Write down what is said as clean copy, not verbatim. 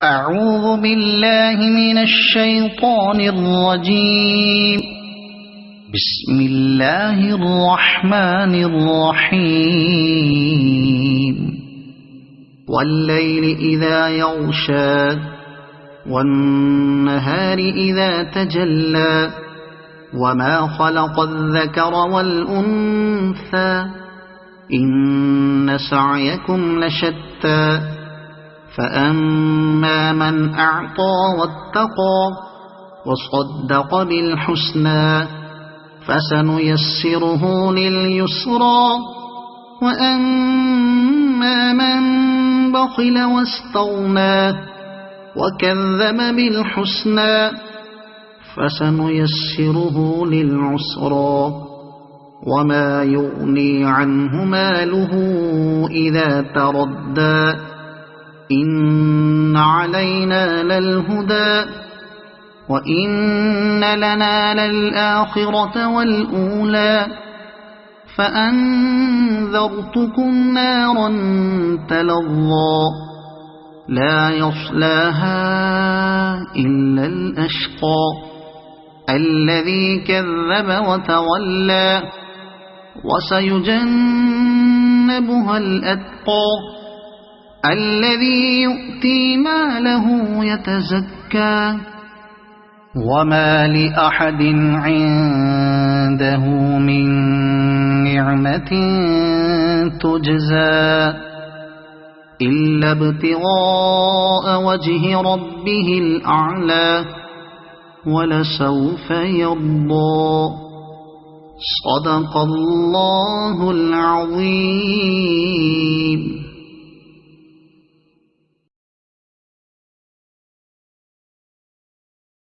أعوذ بالله من الشيطان الرجيم. بسم الله الرحمن الرحيم. والليل إذا يغشى والنهار إذا تجلى وما خلق الذكر والأنثى إن سعيكم لشتى فأما من أعطى واتقى وصدق بالحسنى فسنيسره لليسرى وأما من بخل واستغنى وكذب بالحسنى فسنيسره للعسرى وما يغني عنه ماله إذا تردى إن علينا للهدى وإن لنا للآخرة والأولى فأنذرتكم نارا تلظى لا يصلاها إلا الأشقى الذي كذب وتولى وسيجنبها الأتقى الذي يؤتي ماله يتزكى وما لأحد عنده من نعمة تجزى إلا ابتغاء وجه ربه الأعلى ولسوف يرضى. صدق الله العظيم.